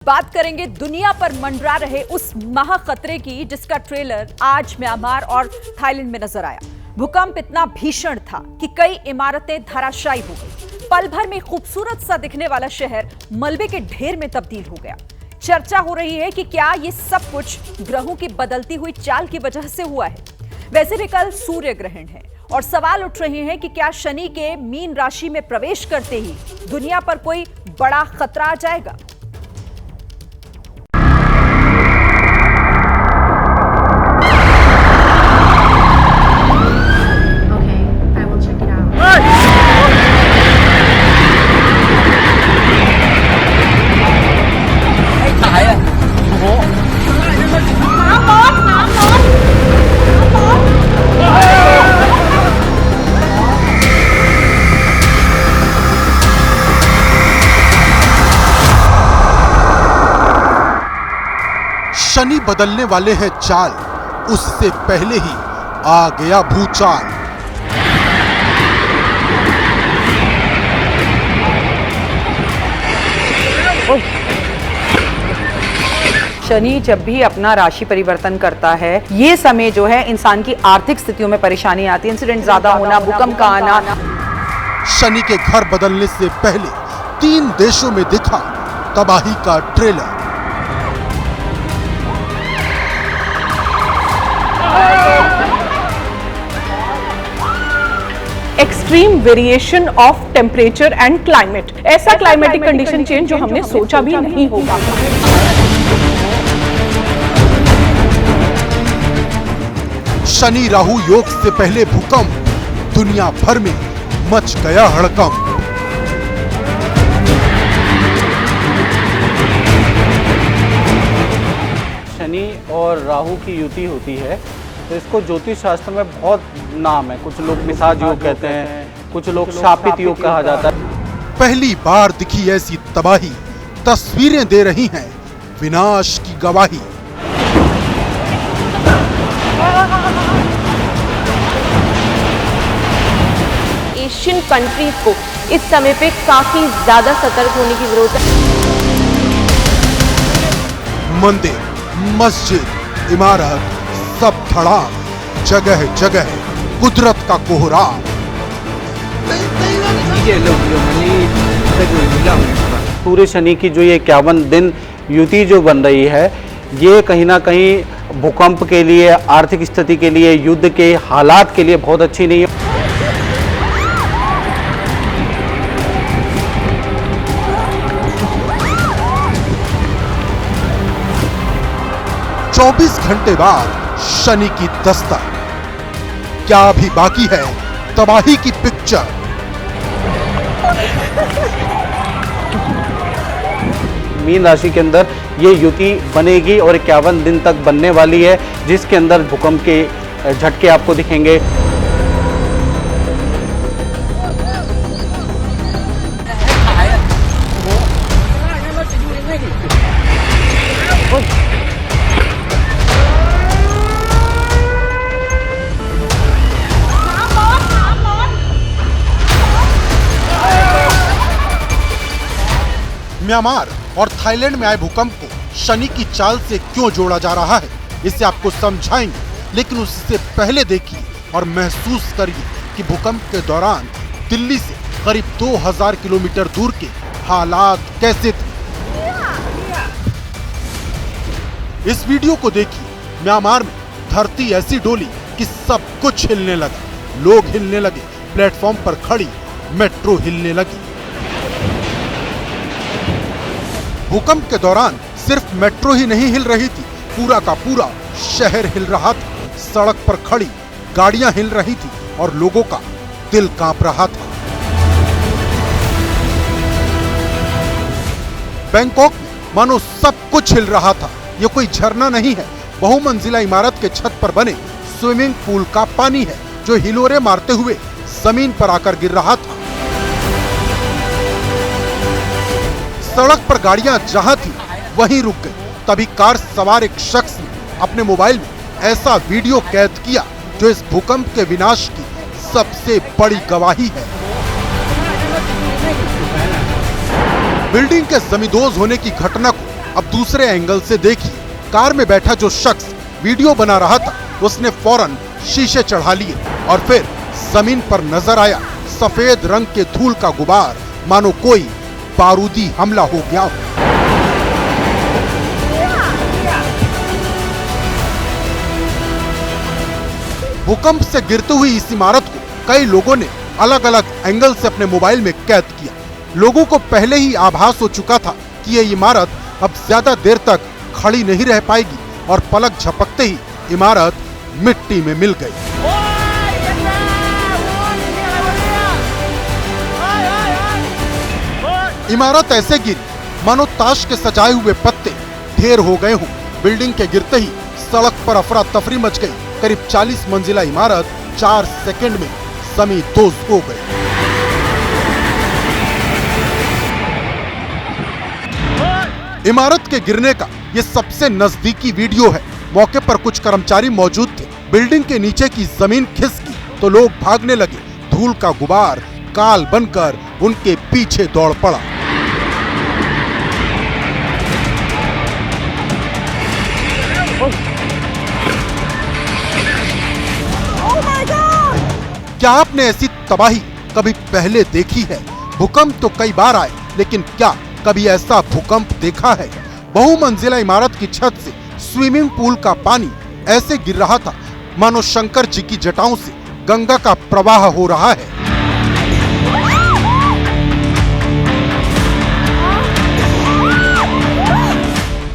बात करेंगे दुनिया पर मंडरा रहे उस महाखतरे की जिसका ट्रेलर आज म्यांमार और थाईलैंड में नजर आया। भूकंप इतना भीषण था कि कई इमारतें धराशायी हो गई। पल भर में खूबसूरत सा दिखने वाला शहर मलबे के ढेर में तब्दील हो गया। चर्चा हो रही है कि क्या ये सब कुछ ग्रहों की बदलती हुई चाल की वजह से हुआ है। वैसे भी कल सूर्य ग्रहण है और सवाल उठ रहे हैं कि क्या शनि के मीन राशि में प्रवेश करते ही दुनिया पर कोई बड़ा खतरा आ जाएगा। शनि बदलने वाले हैं चाल, उससे पहले ही आ गया भूचाल। शनि जब भी अपना राशि परिवर्तन करता है, ये समय जो है इंसान की आर्थिक स्थितियों में परेशानी आती है, इंसिडेंट ज्यादा होना, भूकंप का आना। शनि के घर बदलने से पहले 3 देशों में दिखा तबाही का trailer. Extreme variation of temperature and climate, ऐसा क्लाइमेटिक कंडीशन चेंज जो हमने सोचा भी नहीं होगा। शनि राहु योग से पहले भूकंप, दुनिया भर में मच गया हड़कंप। शनि और राहु की युति होती है तो इसको ज्योतिष शास्त्र में बहुत नाम है। कुछ लोग मिसाज योग कहते हैं, कुछ लोग शापित योग कहा जाता है। पहली बार दिखी ऐसी तबाही, तस्वीरें दे रही हैं विनाश की गवाही। एशियन कंट्रीज को इस समय पे काफी ज्यादा सतर्क होने की जरूरत है। मंदिर, मस्जिद, इमारत सब धड़ाम, जगह जगह कुदरत का कोहराम। पूरे शनि की जो ये 51 दिन युति जो बन रही है, ये कहीं ना कहीं भूकंप के लिए, आर्थिक स्थिति के लिए, युद्ध के हालात के लिए बहुत अच्छी नहीं है। चौबीस घंटे बाद शनि की दस्तक, क्या अभी बाकी है तबाही की पिक्चर। मीन राशि के अंदर ये युति बनेगी और 51 दिन तक बनने वाली है, जिसके अंदर भूकंप के झटके आपको दिखेंगे। म्यांमार और थाईलैंड में आए भूकंप को शनि की चाल से क्यों जोड़ा जा रहा है, इसे आपको समझाएंगे, लेकिन उससे पहले देखिए और महसूस करिए कि भूकंप के दौरान दिल्ली से करीब 2000 किलोमीटर दूर के हालात कैसे थे। इस वीडियो को देखिए। म्यांमार में धरती ऐसी डोली कि सब कुछ हिलने लगा, लोग हिलने लगे, प्लेटफॉर्म पर खड़ी मेट्रो हिलने लगी। भूकंप के दौरान सिर्फ मेट्रो ही नहीं हिल रही थी, पूरा का पूरा शहर हिल रहा था। सड़क पर खड़ी गाड़ियां हिल रही थी और लोगों का दिल कांप रहा था। बैंकॉक में मानो सब कुछ हिल रहा था। ये कोई झरना नहीं है, बहुमंजिला इमारत के छत पर बने स्विमिंग पूल का पानी है जो हिलोरे मारते हुए जमीन पर आकर गिर रहा था। सड़क पर गाड़ियां जहां थी वहीं रुक गई। तभी कार सवार एक शख्स ने अपने मोबाइल में ऐसा वीडियो कैद किया जो इस भूकंप के विनाश की सबसे बड़ी गवाही है। बिल्डिंग के जमींदोज होने की घटना को अब दूसरे एंगल से देखिए, कार में बैठा जो शख्स वीडियो बना रहा था उसने फौरन शीशे चढ़ा लिए और फिर जमीन पर नजर आया सफेद रंग के धूल का गुबार, मानो कोई बारूदी हमला हो गया हो। भूकंप से गिरती हुई इस इमारत को कई लोगों ने अलग अलग एंगल से अपने मोबाइल में कैद किया। लोगों को पहले ही आभास हो चुका था कि ये इमारत अब ज्यादा देर तक खड़ी नहीं रह पाएगी और पलक झपकते ही इमारत मिट्टी में मिल गई। इमारत ऐसे गिरी मानो ताश के सजाए हुए पत्ते ढेर हो गए हों। बिल्डिंग के गिरते ही सड़क पर अफरा तफरी मच गई। करीब 40 मंजिला इमारत 4 सेकंड में जमी दोज हो गई। इमारत के गिरने का ये सबसे नजदीकी वीडियो है। मौके पर कुछ कर्मचारी मौजूद थे। बिल्डिंग के नीचे की जमीन खिसकी तो लोग भागने लगे। धूल का गुबार काल बनकर उनके पीछे दौड़ पड़ा। क्या आपने ऐसी तबाही कभी पहले देखी है? भूकंप तो कई बार आए, लेकिन क्या कभी ऐसा भूकंप देखा है? बहुमंजिला इमारत की छत से स्विमिंग पूल का पानी ऐसे गिर रहा था मानो शंकर जी की जटाओं से गंगा का प्रवाह हो रहा है।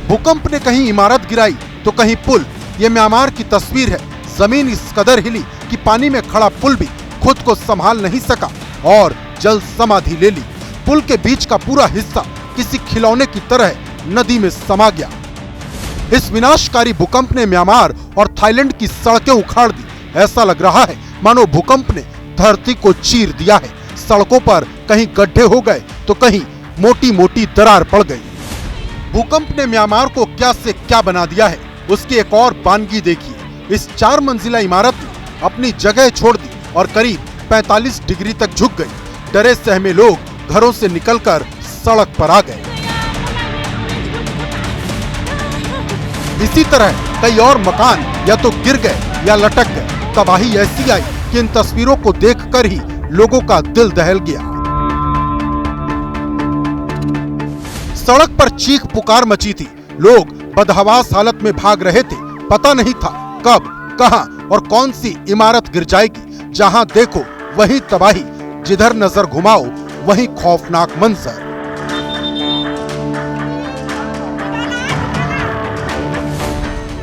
भूकंप ने कहीं इमारत गिराई तो कहीं पुल। ये म्यांमार की तस्वीर है। जमीन इस कदर हिली कि पानी में खड़ा पुल भी खुद को संभाल नहीं सका और जल समाधि ले ली। पुल के बीच का पूरा हिस्सा किसी खिलौने की तरह नदी में समा गया। इस विनाशकारी भूकंप ने म्यांमार और थाईलैंड की सड़कें उखाड़ दी। ऐसा लग रहा है मानो भूकंप ने धरती को चीर दिया है। सड़कों पर कहीं गड्ढे हो गए तो कहीं मोटी मोटी दरार पड़ गई। भूकंप ने म्यांमार को क्या से क्या बना दिया है, उसकी एक और बानगी देखिए। इस 4 मंजिला इमारत ने अपनी जगह छोड़ दी और करीब 45 डिग्री तक झुक गई। डरे सहमे लोग घरों से निकलकर सड़क पर आ गए। इसी तरह कई और मकान या तो गिर गए या लटक गए। तबाही ऐसी आई कि इन तस्वीरों को देखकर ही लोगों का दिल दहल गया। सड़क पर चीख पुकार मची थी। लोग बदहवास हालत में भाग रहे थे। पता नहीं था कब, कहां और कौन सी इमारत गिर जाएगी। जहां देखो वही तबाही, जिधर नजर घुमाओ वही खौफनाक मंजर।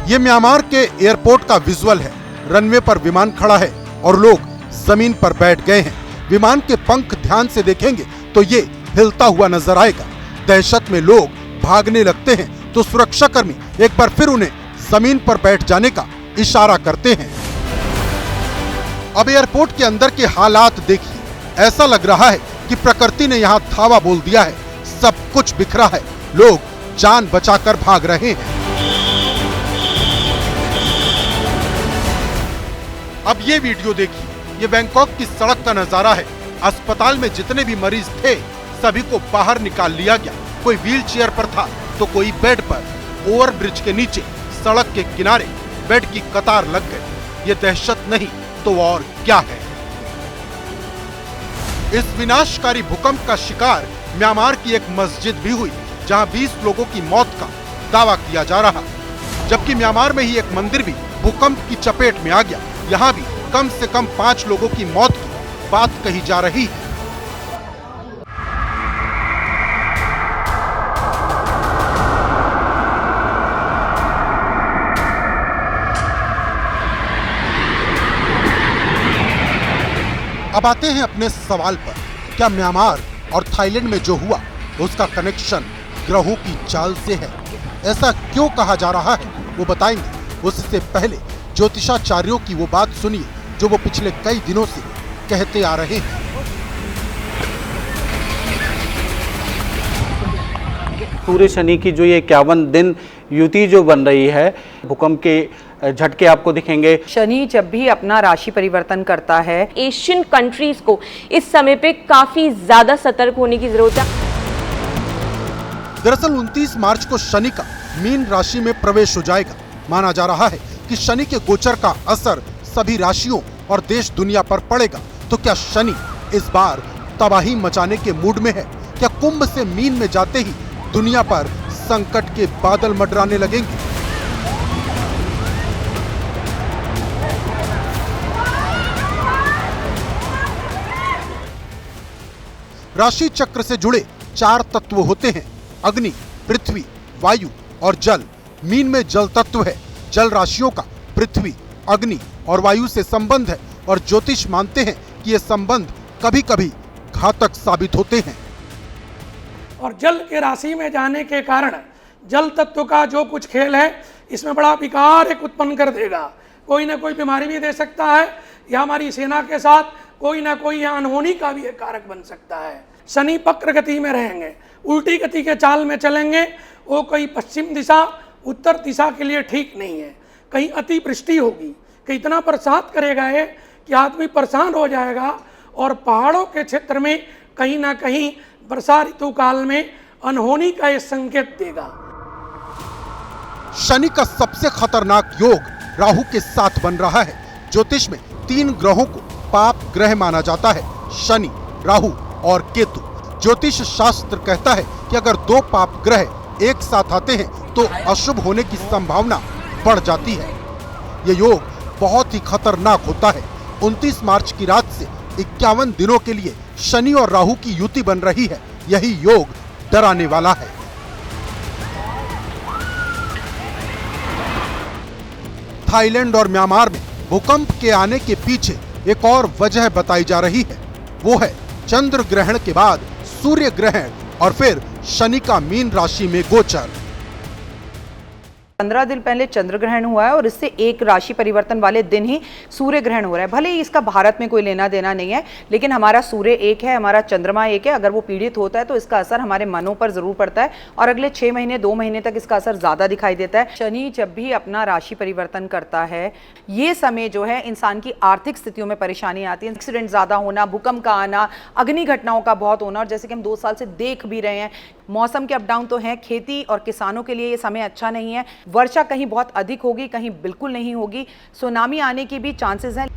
ये म्यांमार के एयरपोर्ट का विजुअल है। रनवे पर विमान खड़ा है और लोग जमीन पर बैठ गए हैं। विमान के पंख ध्यान से देखेंगे तो ये हिलता हुआ नजर आएगा। दहशत में लोग भागने लगते हैं तो सुरक्षाकर्मी एक बार फिर उन्हें जमीन पर बैठ जाने का इशारा करते हैं। अब एयरपोर्ट के अंदर के हालात देखिए। ऐसा लग रहा है कि प्रकृति ने यहाँ धावा बोल दिया है। सब कुछ बिखरा है। लोग जान बचाकर भाग रहे हैं। अब ये वीडियो देखिए। ये बैंकॉक की सड़क का नजारा है। अस्पताल में जितने भी मरीज थे सभी को बाहर निकाल लिया गया। कोई व्हील चेयर पर था तो कोई बेड पर। ओवरब्रिज के नीचे सड़क के किनारे बेड की कतार लग गई। ये दहशत नहीं तो और क्या है? इस विनाशकारी भूकंप का शिकार म्यांमार की एक मस्जिद भी हुई, जहां 20 लोगों की मौत का दावा किया जा रहा, जबकि म्यांमार में ही एक मंदिर भी भूकंप की चपेट में आ गया। यहाँ भी कम से कम 5 लोगों की मौत की बात कही जा रही है। अब आते हैं अपने सवाल पर। क्या म्यांमार और थाईलैंड में जो हुआ उसका कनेक्शन ग्रहों की चाल से है? ऐसा क्यों कहा जा रहा है वो बताएंगे। उससे पहले ज्योतिषाचार्यों की वो बात सुनिए जो वो पिछले कई दिनों से कहते आ रहे हैं। पूरे शनि की जो ये 51 दिन युति जो बन रही है, भूकंप के झटके आपको दिखेंगे। शनि जब भी अपना राशि परिवर्तन करता है, एशियन कंट्रीज को इस समय पे काफी ज्यादा सतर्क होने की जरूरत है। दरअसल 29 मार्च को शनि का मीन राशि में प्रवेश हो जाएगा। माना जा रहा है कि शनि के गोचर का असर सभी राशियों और देश दुनिया पर पड़ेगा। तो क्या शनि इस बार तबाही मचाने के मूड में है? क्या कुंभ से मीन में जाते ही दुनिया पर संकट के बादल मंडराने लगेंगे? राशि चक्र से जुड़े 4 तत्व होते हैं, अग्नि, पृथ्वी, वायु और जल। मीन में जल तत्व है। जल राशियों का पृथ्वी, अग्नि और वायु से संबंध है और ज्योतिष मानते हैं कि ये संबंध कभी कभी घातक साबित होते हैं। और जल के राशि में जाने के कारण जल तत्व का जो कुछ खेल है इसमें बड़ा विकार एक उत्पन्न कर देगा। कोई ना कोई बीमारी भी दे सकता है या हमारी सेना के साथ कोई ना कोई या अनहोनी का भी एक कारक बन सकता है। शनि वक्र गति में रहेंगे, उल्टी गति के चाल में चलेंगे। वो कोई पश्चिम दिशा उत्तर दिशा के लिए ठीक नहीं है। कहीं अतिवृष्टि होगी, कहीं इतना बरसात करेगा ये कि आदमी परेशान हो जाएगा। और पहाड़ों के क्षेत्र में कहीं ना कहीं वर्षा ऋतु काल में अनहोनी का ये संकेत देगा। शनि का सबसे खतरनाक योग राहु के साथ बन रहा है। ज्योतिष में 3 ग्रहों को पाप ग्रह माना जाता है, शनि, राहु और केतु। ज्योतिष शास्त्र कहता है कि अगर 2 पाप ग्रह एक साथ आते हैं तो अशुभ होने की संभावना बढ़ जाती है। ये योग बहुत ही खतरनाक होता है। 29 मार्च की रात से 51 दिनों के लिए शनि और राहु की युति बन रही है। यही योग डराने वाला है। थाईलैंड और म्यांमार में भूकंप के आने के पीछे एक और वजह बताई जा रही है। वो है चंद्र ग्रहण के बाद सूर्य ग्रहण और फिर शनि का मीन राशि में गोचर। 15 दिन पहले चंद्र ग्रहण हुआ है और इससे एक राशि परिवर्तन वाले दिन ही सूर्य ग्रहण हो रहा है। भले ही इसका भारत में कोई लेना देना नहीं है, लेकिन हमारा सूर्य एक है, हमारा चंद्रमा एक है। अगर वो पीड़ित होता है तो इसका असर हमारे मनों पर जरूर पड़ता है और अगले 6 महीने 2 महीने तक इसका असर ज्यादा दिखाई देता है। शनि जब भी अपना राशि परिवर्तन करता है, ये समय जो है इंसान की आर्थिक स्थितियों में परेशानी आती है। एक्सीडेंट ज्यादा होना, भूकंप का आना, अग्नि घटनाओं का बहुत होना, और जैसे कि हम 2 साल से देख भी रहे हैं, मौसम के अप डाउन तो है। खेती और किसानों के लिए ये समय अच्छा नहीं है। वर्षा कहीं बहुत अधिक होगी, कहीं बिल्कुल नहीं होगी। सुनामी आने की भी चांसेस हैं।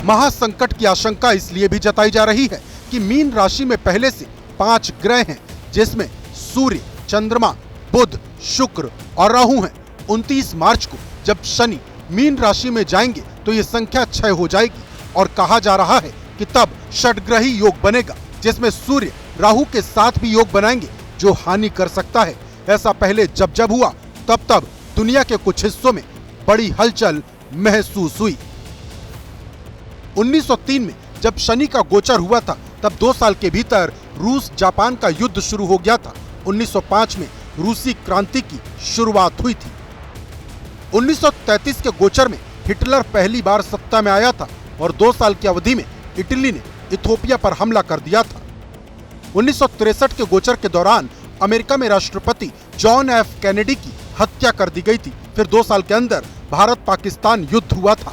महासंकट की आशंका इसलिए भी जताई जा रही है कि मीन राशि में पहले से 5 ग्रह हैं, जिसमें सूर्य, चंद्रमा, बुध, शुक्र और राहु हैं। 29 मार्च को जब शनि मीन राशि में जाएंगे तो ये संख्या 6 हो जाएगी और कहा जा रहा है कि तब षटग्रही योग बनेगा, जिसमें सूर्य राहु के साथ भी योग बनाएंगे जो हानि कर सकता है। ऐसा पहले जब हुआ तब दुनिया के कुछ हिस्सों में बड़ी हलचल महसूस हुई। 1903 में जब शनि का गोचर हुआ था तब 2 साल के भीतर रूस जापान का युद्ध शुरू हो गया था। 1905 में रूसी क्रांति की शुरुआत हुई थी। 1933 के गोचर में हिटलर पहली बार सत्ता में आया था और 2 साल की अवधि में इटली ने इथोपिया पर हमला कर दिया था। 1963 के गोचर के दौरान अमेरिका में राष्ट्रपति जॉन एफ कैनेडी की हत्या कर दी गई थी। फिर 2 साल के अंदर भारत पाकिस्तान युद्ध हुआ था।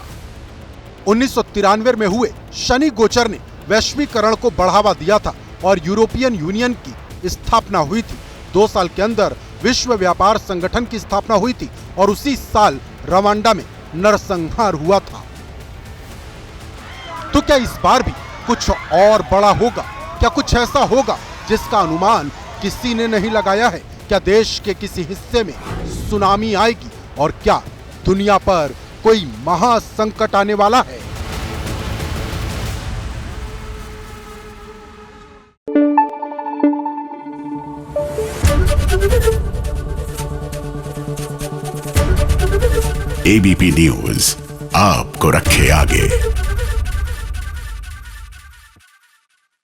1993 में हुए शनि गोचर ने वैश्वीकरण को बढ़ावा दिया था और यूरोपियन यूनियन की स्थापना हुई थी। 2 साल के अंदर विश्व व्यापार संगठन की स्थापना हुई थी और उसी साल रवांडा में नरसंहार हुआ था। तो क्या इस बार भी कुछ और बड़ा होगा? क्या कुछ ऐसा होगा जिसका अनुमान किसी ने नहीं लगाया है? क्या देश के किसी हिस्से में सुनामी आएगी और क्या दुनिया पर कोई महासंकट आने वाला है? एबीपी न्यूज आपको रखे आगे।